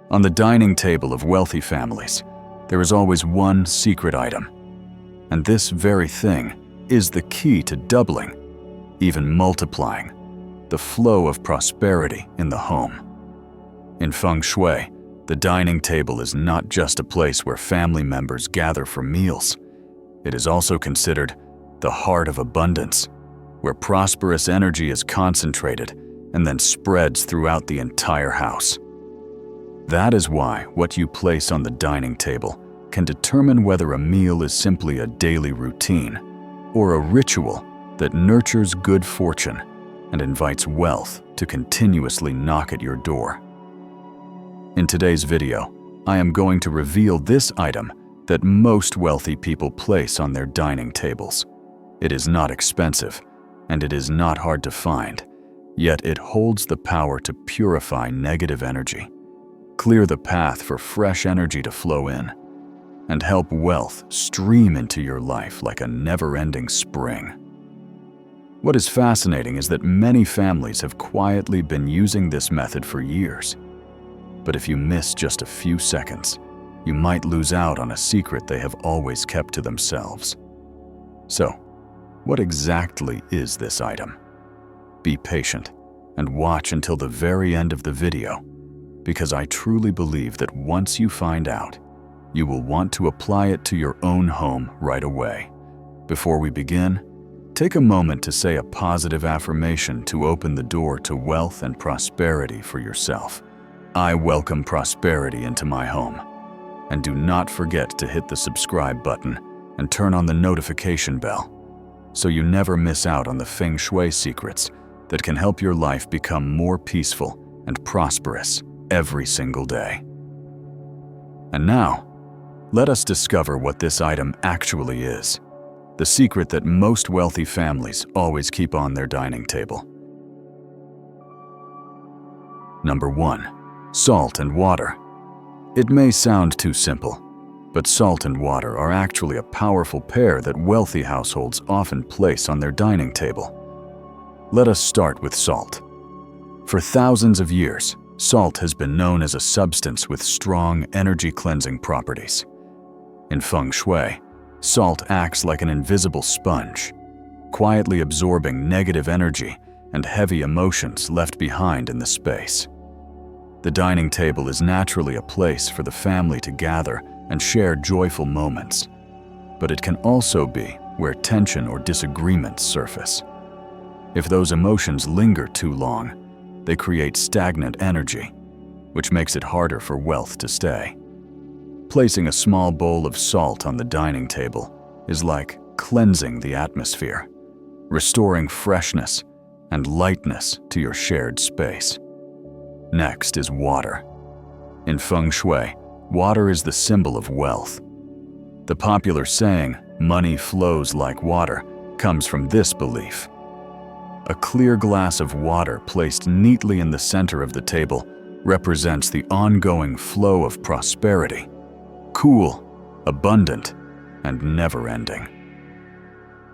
On the dining table of wealthy families, there is always one secret item. And this very thing is the key to doubling, even multiplying, the flow of prosperity in the home. In Feng Shui, the dining table is not just a place where family members gather for meals. It is also considered the heart of abundance, where prosperous energy is concentrated and then spreads throughout the entire house. That is why what you place on the dining table can determine whether a meal is simply a daily routine or a ritual that nurtures good fortune and invites wealth to continuously knock at your door. In today's video, I am going to reveal this item that most wealthy people place on their dining tables. It is not expensive, and it is not hard to find, yet it holds the power to purify negative energy, clear the path for fresh energy to flow in, and help wealth stream into your life like a never-ending spring. What is fascinating is that many families have quietly been using this method for years. But if you miss just a few seconds, you might lose out on a secret they have always kept to themselves. So, what exactly is this item? Be patient and watch until the very end of the video, because I truly believe that once you find out, you will want to apply it to your own home right away. Before we begin, take a moment to say a positive affirmation to open the door to wealth and prosperity for yourself. I welcome prosperity into my home. And do not forget to hit the subscribe button and turn on the notification bell so you never miss out on the Feng Shui secrets that can help your life become more peaceful and prosperous every single day. And now, let us discover what this item actually is, the secret that most wealthy families always keep on their dining table. Number 1. Salt and water. It may sound too simple, but salt and water are actually a powerful pair that wealthy households often place on their dining table. Let us start with salt. For thousands of years, salt has been known as a substance with strong energy-cleansing properties. In Feng Shui, salt acts like an invisible sponge, quietly absorbing negative energy and heavy emotions left behind in the space. The dining table is naturally a place for the family to gather and share joyful moments, but it can also be where tension or disagreements surface. If those emotions linger too long, they create stagnant energy, which makes it harder for wealth to stay. Placing a small bowl of salt on the dining table is like cleansing the atmosphere, restoring freshness and lightness to your shared space. Next is water. In Feng Shui, water is the symbol of wealth. The popular saying, "Money flows like water," comes from this belief. A clear glass of water placed neatly in the center of the table represents the ongoing flow of prosperity, cool, abundant, and never-ending.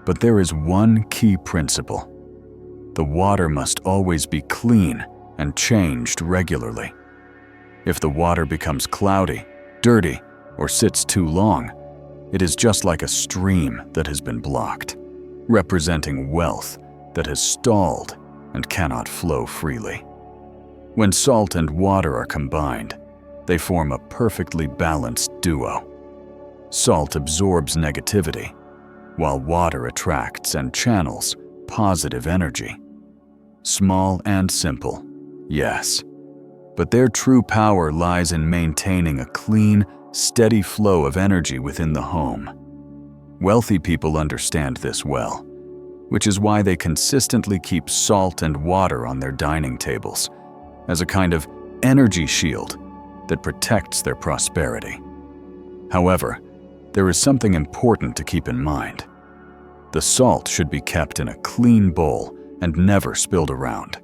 But there is one key principle. The water must always be clean and changed regularly. If the water becomes cloudy, dirty, or sits too long, it is just like a stream that has been blocked, representing wealth that has stalled and cannot flow freely. When salt and water are combined, they form a perfectly balanced duo. Salt absorbs negativity, while water attracts and channels positive energy. Small and simple, yes, but their true power lies in maintaining a clean, steady flow of energy within the home. Wealthy people understand this well, which is why they consistently keep salt and water on their dining tables as a kind of energy shield that protects their prosperity. However, there is something important to keep in mind. The salt should be kept in a clean bowl and never spilled around,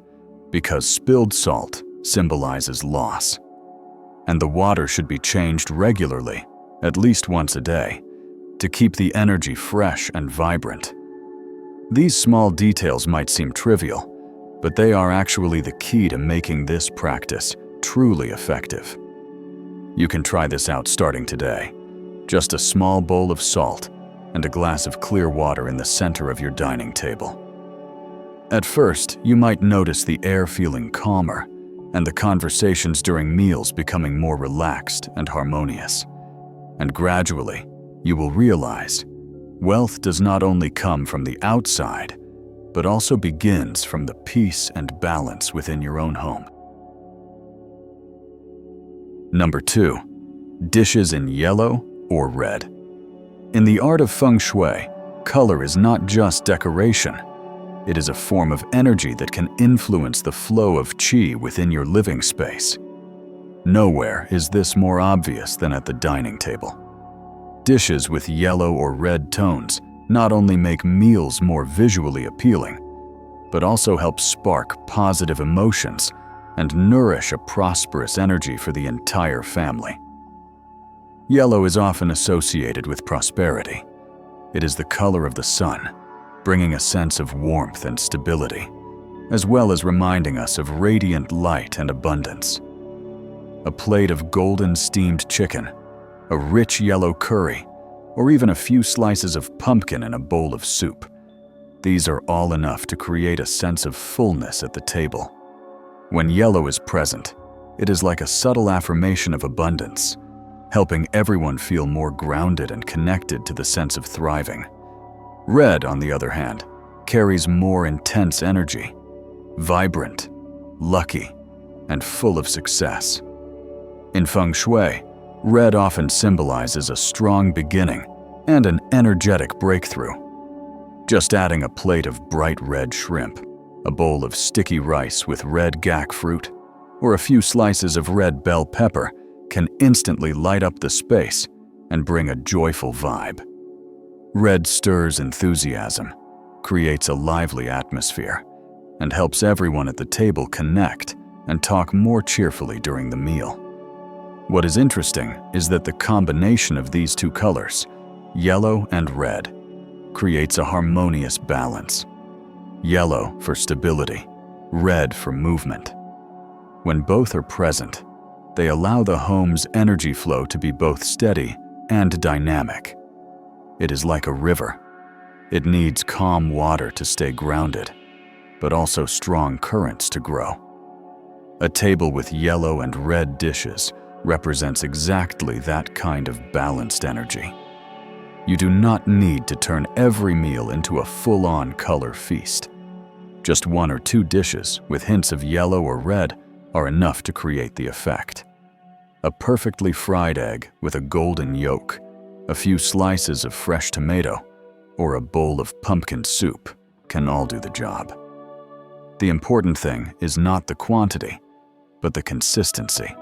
because spilled salt symbolizes loss. And the water should be changed regularly, at least once a day, to keep the energy fresh and vibrant. These small details might seem trivial, but they are actually the key to making this practice truly effective. You can try this out starting today. Just a small bowl of salt and a glass of clear water in the center of your dining table. At first, you might notice the air feeling calmer and the conversations during meals becoming more relaxed and harmonious. And gradually, you will realize wealth does not only come from the outside, but also begins from the peace and balance within your own home. Number 2, dishes in yellow or red. In the art of Feng Shui, color is not just decoration. It is a form of energy that can influence the flow of qi within your living space. Nowhere is this more obvious than at the dining table. Dishes with yellow or red tones not only make meals more visually appealing, but also help spark positive emotions and nourish a prosperous energy for the entire family. Yellow is often associated with prosperity. It is the color of the sun, bringing a sense of warmth and stability, as well as reminding us of radiant light and abundance. A plate of golden steamed chicken, a rich yellow curry, or even a few slices of pumpkin in a bowl of soup. These are all enough to create a sense of fullness at the table. When yellow is present, it is like a subtle affirmation of abundance, helping everyone feel more grounded and connected to the sense of thriving. Red, on the other hand, carries more intense energy, vibrant, lucky, and full of success. In Feng Shui, red often symbolizes a strong beginning and an energetic breakthrough. Just adding a plate of bright red shrimp, a bowl of sticky rice with red gak fruit, or a few slices of red bell pepper can instantly light up the space and bring a joyful vibe. Red stirs enthusiasm, creates a lively atmosphere, and helps everyone at the table connect and talk more cheerfully during the meal. What is interesting is that the combination of these two colors, yellow and red, creates a harmonious balance. Yellow for stability, red for movement. When both are present, they allow the home's energy flow to be both steady and dynamic. It is like a river. It needs calm water to stay grounded, but also strong currents to grow. A table with yellow and red dishes represents exactly that kind of balanced energy. You do not need to turn every meal into a full-on color feast. Just 1 or 2 dishes with hints of yellow or red are enough to create the effect. A perfectly fried egg with a golden yolk, a few slices of fresh tomato, or a bowl of pumpkin soup can all do the job. The important thing is not the quantity, but the consistency.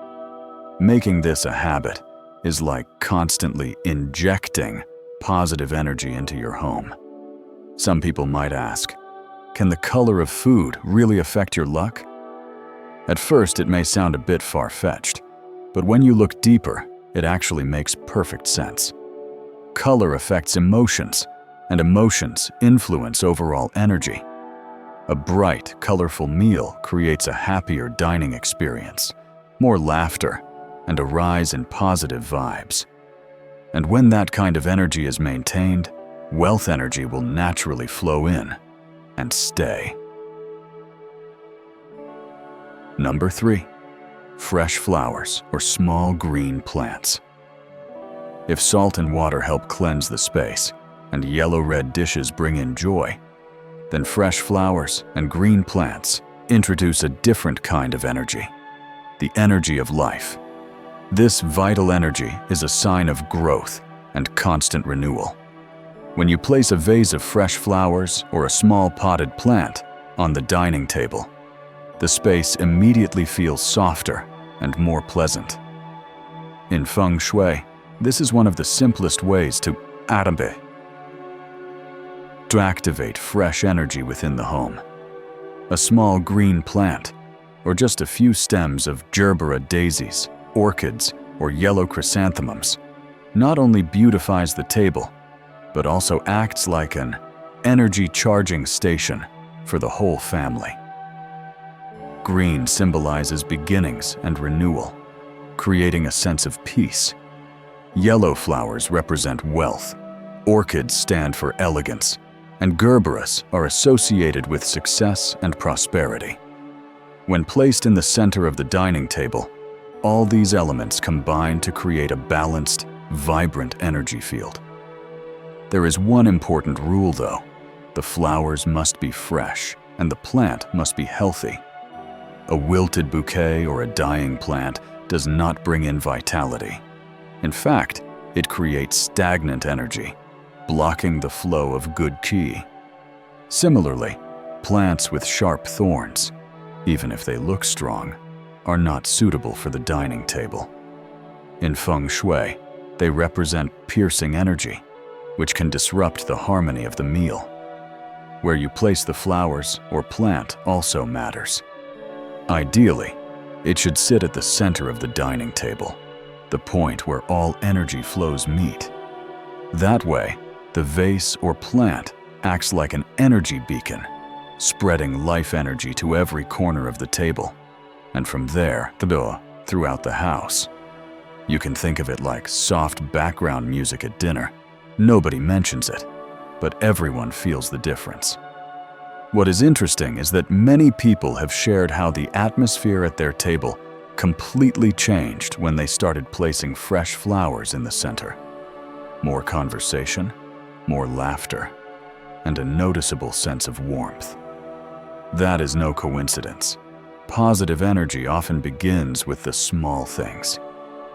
Making this a habit is like constantly injecting positive energy into your home. Some people might ask, can the color of food really affect your luck? At first, it may sound a bit far-fetched, but when you look deeper, it actually makes perfect sense. Color affects emotions, and emotions influence overall energy. A bright, colorful meal creates a happier dining experience, more laughter, and a rise in positive vibes. And when that kind of energy is maintained, wealth energy will naturally flow in and stay. Number 3, fresh flowers or small green plants. If salt and water help cleanse the space and yellow-red dishes bring in joy, then fresh flowers and green plants introduce a different kind of energy, the energy of life. This vital energy is a sign of growth and constant renewal. When you place a vase of fresh flowers or a small potted plant on the dining table, the space immediately feels softer and more pleasant. In Feng Shui, this is one of the simplest ways to activate fresh energy within the home. A small green plant, or just a few stems of gerbera daisies, orchids, or yellow chrysanthemums, not only beautifies the table, but also acts like an energy charging station for the whole family. Green symbolizes beginnings and renewal. creating a sense of peace. Yellow flowers represent wealth, orchids stand for elegance, and gerberas are associated with success and prosperity. When placed in the center of the dining table, all these elements combine to create a balanced, vibrant energy field. There is one important rule though: the flowers must be fresh and the plant must be healthy. A wilted bouquet or a dying plant does not bring in vitality. In fact, it creates stagnant energy, blocking the flow of good qi. Similarly, plants with sharp thorns, even if they look strong, are not suitable for the dining table. In Feng Shui, they represent piercing energy, which can disrupt the harmony of the meal. Where you place the flowers or plant also matters. Ideally, it should sit at the center of the dining table, the point where all energy flows meet. That way, the vase or plant acts like an energy beacon, spreading life energy to every corner of the table, and from there, throughout the house. You can think of it like soft background music at dinner. Nobody mentions it, but everyone feels the difference. What is interesting is that many people have shared how the atmosphere at their table completely changed when they started placing fresh flowers in the center. More conversation, more laughter, and a noticeable sense of warmth. That is no coincidence. Positive energy often begins with the small things,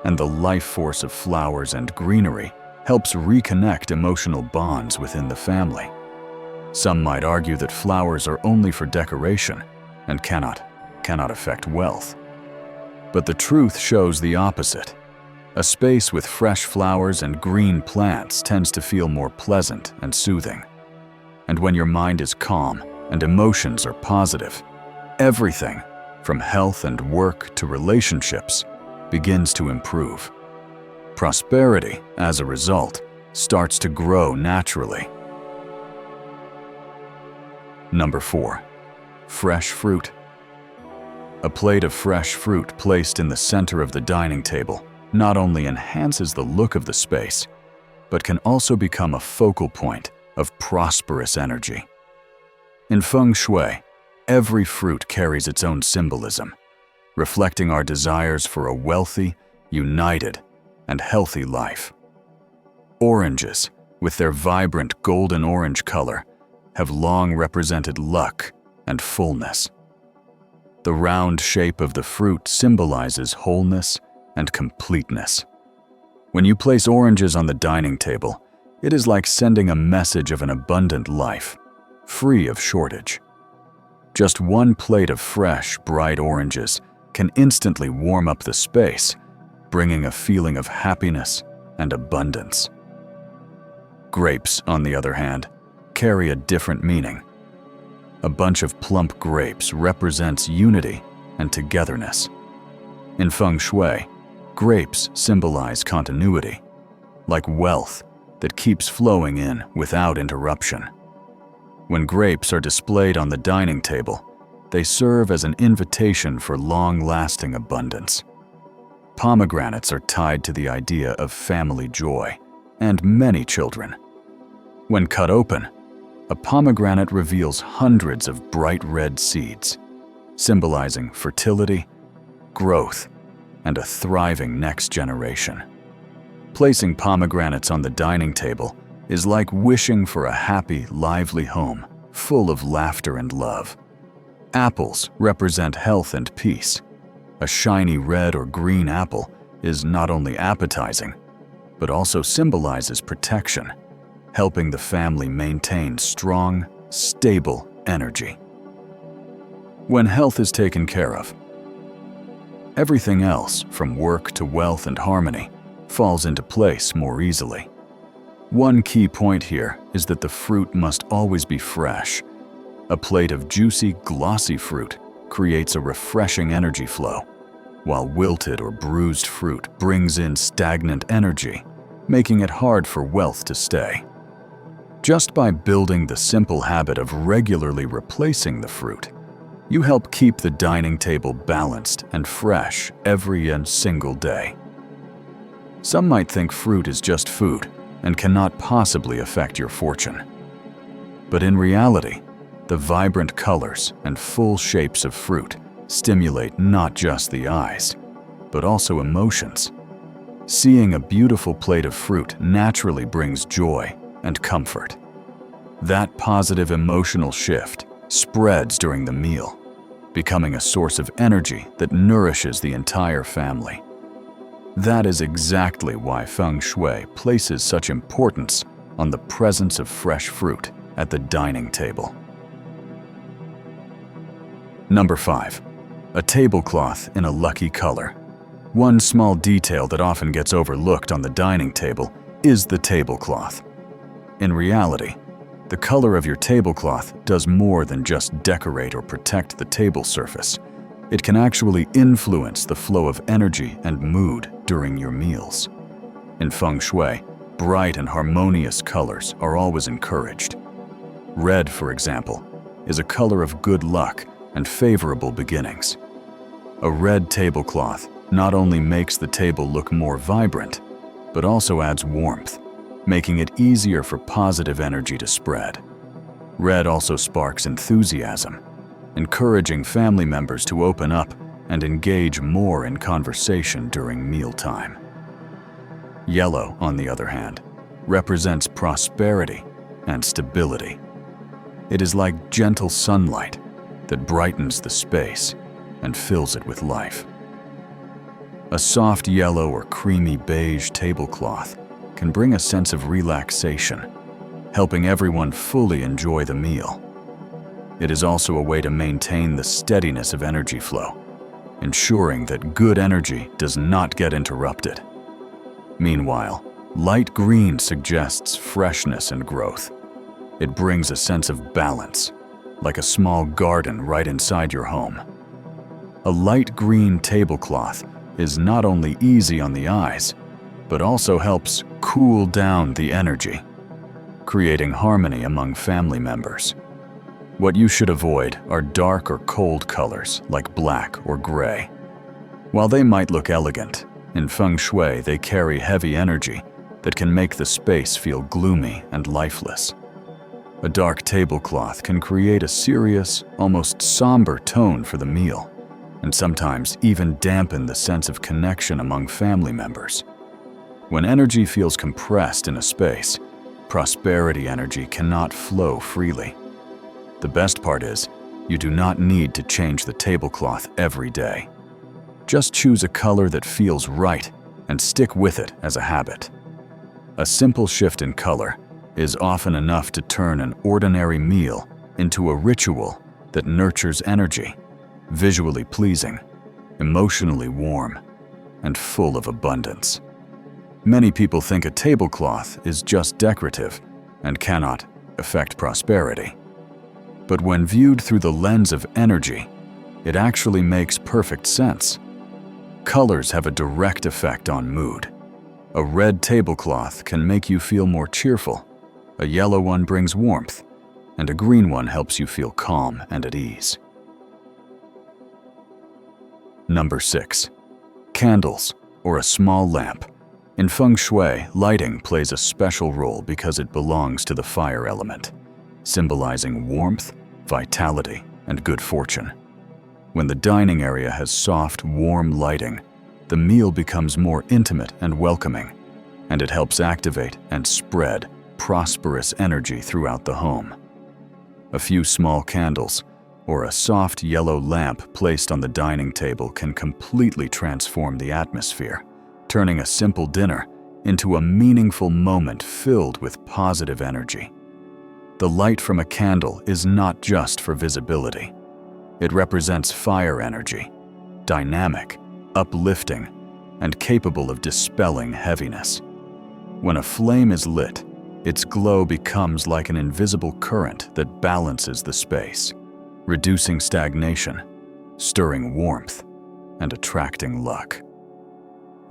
and the life force of flowers and greenery helps reconnect emotional bonds within the family. Some might argue that flowers are only for decoration and cannot affect wealth. But the truth shows the opposite. A space with fresh flowers and green plants tends to feel more pleasant and soothing. And when your mind is calm and emotions are positive, everything, from health and work to relationships, begins to improve. Prosperity, as a result, starts to grow naturally. Number 4. Fresh fruit. A plate of fresh fruit placed in the center of the dining table not only enhances the look of the space, but can also become a focal point of prosperous energy. In Feng Shui, every fruit carries its own symbolism, reflecting our desires for a wealthy, united, and healthy life. Oranges, with their vibrant golden orange color, have long represented luck and fullness. The round shape of the fruit symbolizes wholeness and completeness. When you place oranges on the dining table, it is like sending a message of an abundant life, free of shortage. Just one plate of fresh, bright oranges can instantly warm up the space, bringing a feeling of happiness and abundance. Grapes, on the other hand, carry a different meaning. A bunch of plump grapes represents unity and togetherness. In Feng Shui, grapes symbolize continuity, like wealth that keeps flowing in without interruption. When grapes are displayed on the dining table, they serve as an invitation for long-lasting abundance. Pomegranates are tied to the idea of family joy and many children. When cut open, a pomegranate reveals hundreds of bright red seeds, symbolizing fertility, growth, and a thriving next generation. Placing pomegranates on the dining table is like wishing for a happy, lively home, full of laughter and love. Apples represent health and peace. A shiny red or green apple is not only appetizing, but also symbolizes protection, helping the family maintain strong, stable energy. When health is taken care of, everything else, from work to wealth and harmony, falls into place more easily. One key point here is that the fruit must always be fresh. A plate of juicy, glossy fruit creates a refreshing energy flow, while wilted or bruised fruit brings in stagnant energy, making it hard for wealth to stay. Just by building the simple habit of regularly replacing the fruit, You help keep the dining table balanced and fresh every and single day. Some might think fruit is just food and cannot possibly affect your fortune. But in reality, the vibrant colors and full shapes of fruit stimulate not just the eyes, but also emotions. Seeing a beautiful plate of fruit naturally brings joy and comfort. That positive emotional shift spreads during the meal, becoming a source of energy that nourishes the entire family. That is exactly why Feng Shui places such importance on the presence of fresh fruit at the dining table. Number 5. A tablecloth in a lucky color. One small detail that often gets overlooked on the dining table is the tablecloth. In reality, the color of your tablecloth does more than just decorate or protect the table surface. It can actually influence the flow of energy and mood during your meals. In Feng Shui, bright and harmonious colors are always encouraged. Red, for example, is a color of good luck and favorable beginnings. A red tablecloth not only makes the table look more vibrant, but also adds warmth, making it easier for positive energy to spread. Red also sparks enthusiasm, encouraging family members to open up and engage more in conversation during mealtime. Yellow, on the other hand, represents prosperity and stability. It is like gentle sunlight that brightens the space and fills it with life. A soft yellow or creamy beige tablecloth can bring a sense of relaxation, helping everyone fully enjoy the meal. It is also a way to maintain the steadiness of energy flow, ensuring that good energy does not get interrupted. Meanwhile, light green suggests freshness and growth. It brings a sense of balance, like a small garden right inside your home. A light green tablecloth is not only easy on the eyes, but also helps cool down the energy, creating harmony among family members. What you should avoid are dark or cold colors like black or gray. While they might look elegant, in Feng Shui they carry heavy energy that can make the space feel gloomy and lifeless. A dark tablecloth can create a serious, almost somber tone for the meal, and sometimes even dampen the sense of connection among family members. When energy feels compressed in a space, prosperity energy cannot flow freely. The best part is, you do not need to change the tablecloth every day. Just choose a color that feels right and stick with it as a habit. A simple shift in color is often enough to turn an ordinary meal into a ritual that nurtures energy, visually pleasing, emotionally warm, and full of abundance. Many people think a tablecloth is just decorative and cannot affect prosperity. But when viewed through the lens of energy, it actually makes perfect sense. Colors have a direct effect on mood. A red tablecloth can make you feel more cheerful, a yellow one brings warmth, and a green one helps you feel calm and at ease. Number 6. Candles, or a small lamp. In Feng Shui, lighting plays a special role because it belongs to the fire element, symbolizing warmth, vitality, and good fortune. When the dining area has soft, warm lighting, the meal becomes more intimate and welcoming, and it helps activate and spread prosperous energy throughout the home. A few small candles, or a soft yellow lamp placed on the dining table can completely transform the atmosphere, turning a simple dinner into a meaningful moment filled with positive energy. The light from a candle is not just for visibility. It represents fire energy, dynamic, uplifting, and capable of dispelling heaviness. When a flame is lit, its glow becomes like an invisible current that balances the space, reducing stagnation, stirring warmth, and attracting luck.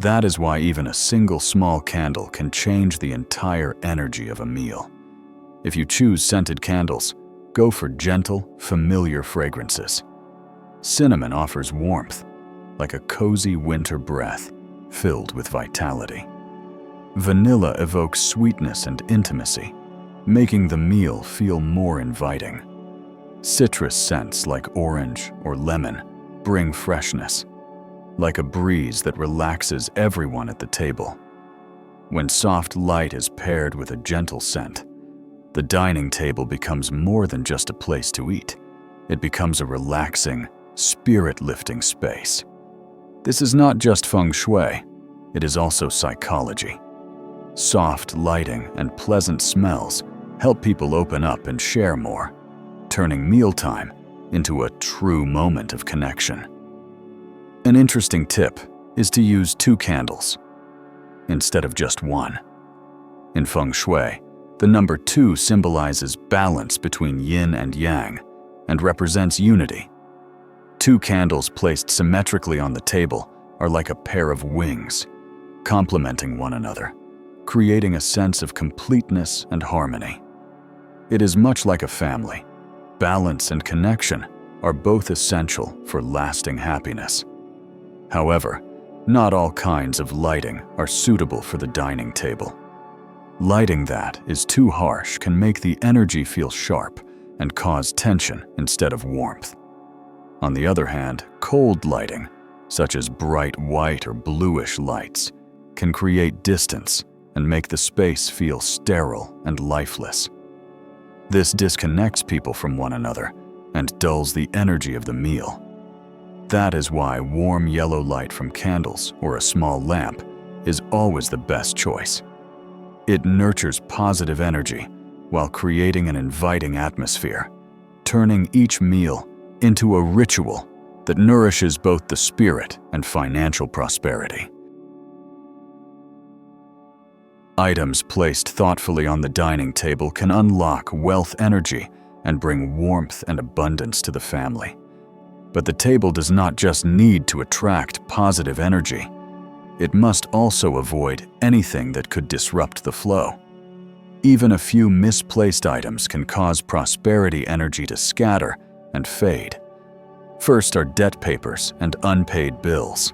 That is why even a single small candle can change the entire energy of a meal. If you choose scented candles, go for gentle, familiar fragrances. Cinnamon offers warmth, like a cozy winter breath filled with vitality. Vanilla evokes sweetness and intimacy, making the meal feel more inviting. Citrus scents like orange or lemon bring freshness, like a breeze that relaxes everyone at the table. When soft light is paired with a gentle scent, the dining table becomes more than just a place to eat. It becomes a relaxing, spirit-lifting space. This is not just feng shui, it is also psychology. Soft lighting and pleasant smells help people open up and share more, turning mealtime into a true moment of connection. An interesting tip is to use 2 candles instead of just 1. In feng shui, the number 2 symbolizes balance between yin and yang and represents unity. 2 candles placed symmetrically on the table are like a pair of wings, complementing one another, creating a sense of completeness and harmony. It is much like a family. Balance and connection are both essential for lasting happiness. However, not all kinds of lighting are suitable for the dining table. Lighting that is too harsh can make the energy feel sharp and cause tension instead of warmth. On the other hand, cold lighting, such as bright white or bluish lights, can create distance and make the space feel sterile and lifeless. This disconnects people from one another and dulls the energy of the meal. That is why warm yellow light from candles or a small lamp is always the best choice. It nurtures positive energy while creating an inviting atmosphere, turning each meal into a ritual that nourishes both the spirit and financial prosperity. Items placed thoughtfully on the dining table can unlock wealth energy and bring warmth and abundance to the family. But the table does not just need to attract positive energy. It must also avoid anything that could disrupt the flow. Even a few misplaced items can cause prosperity energy to scatter and fade. First are debt papers and unpaid bills.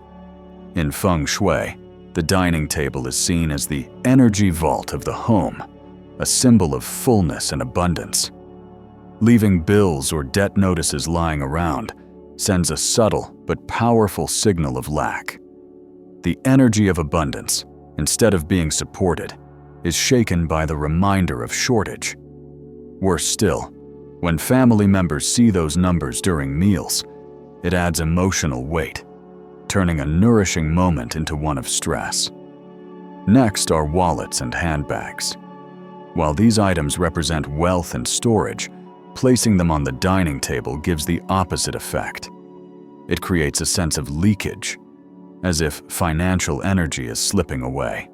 In feng shui, the dining table is seen as the energy vault of the home, a symbol of fullness and abundance. Leaving bills or debt notices lying around sends a subtle but powerful signal of lack. The energy of abundance, instead of being supported, is shaken by the reminder of shortage. Worse still, when family members see those numbers during meals, it adds emotional weight, turning a nourishing moment into one of stress. Next are wallets and handbags. While these items represent wealth and storage, placing them on the dining table gives the opposite effect. It creates a sense of leakage, as if financial energy is slipping away.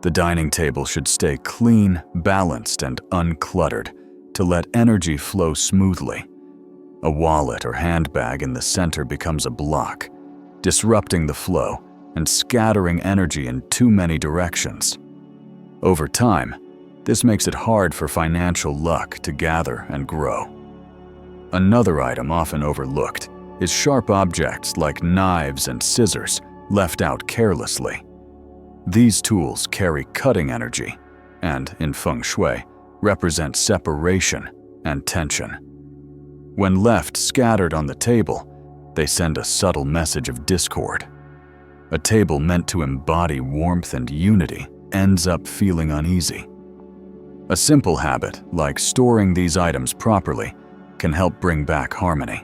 The dining table should stay clean, balanced, and uncluttered to let energy flow smoothly. A wallet or handbag in the center becomes a block, disrupting the flow and scattering energy in too many directions. Over time, this makes it hard for financial luck to gather and grow. Another item often overlooked is sharp objects like knives and scissors left out carelessly. These tools carry cutting energy and, in feng shui, represent separation and tension. When left scattered on the table, they send a subtle message of discord. A table meant to embody warmth and unity ends up feeling uneasy. A simple habit, like storing these items properly, can help bring back harmony.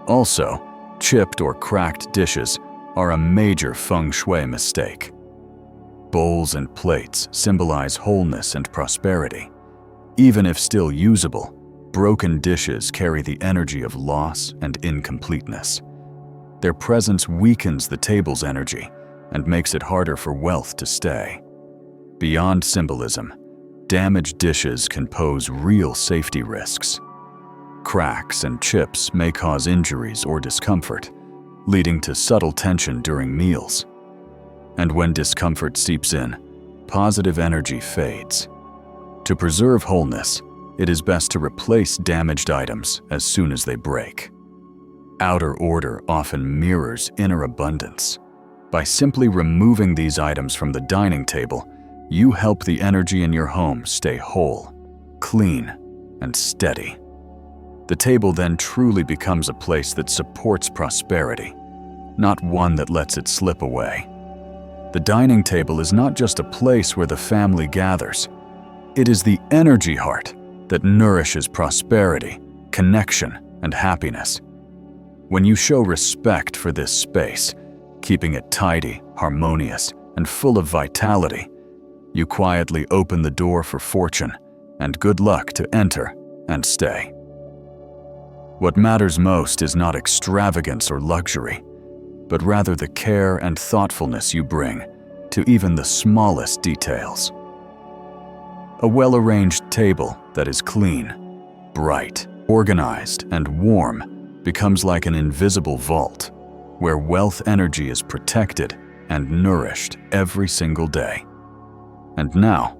Also, chipped or cracked dishes are a major feng shui mistake. Bowls and plates symbolize wholeness and prosperity. Even if still usable, broken dishes carry the energy of loss and incompleteness. Their presence weakens the table's energy and makes it harder for wealth to stay. Beyond symbolism, damaged dishes can pose real safety risks. Cracks and chips may cause injuries or discomfort, leading to subtle tension during meals. And when discomfort seeps in, positive energy fades. To preserve wholeness, it is best to replace damaged items as soon as they break. Outer order often mirrors inner abundance. By simply removing these items from the dining table, you help the energy in your home stay whole, clean, and steady. The table then truly becomes a place that supports prosperity, not one that lets it slip away. The dining table is not just a place where the family gathers. It is the energy heart that nourishes prosperity, connection, and happiness. When you show respect for this space, keeping it tidy, harmonious, and full of vitality, you quietly open the door for fortune and good luck to enter and stay. What matters most is not extravagance or luxury, but rather the care and thoughtfulness you bring to even the smallest details. A well-arranged table that is clean, bright, organized, and warm becomes like an invisible vault where wealth energy is protected and nourished every single day. And now,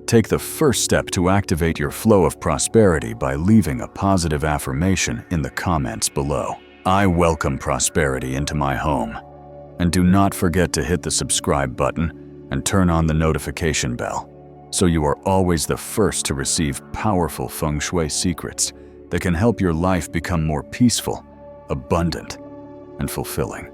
take the first step to activate your flow of prosperity by leaving a positive affirmation in the comments below. I welcome prosperity into my home. And do not forget to hit the subscribe button and turn on the notification bell, so you are always the first to receive powerful Feng Shui secrets that can help your life become more peaceful, abundant, and fulfilling.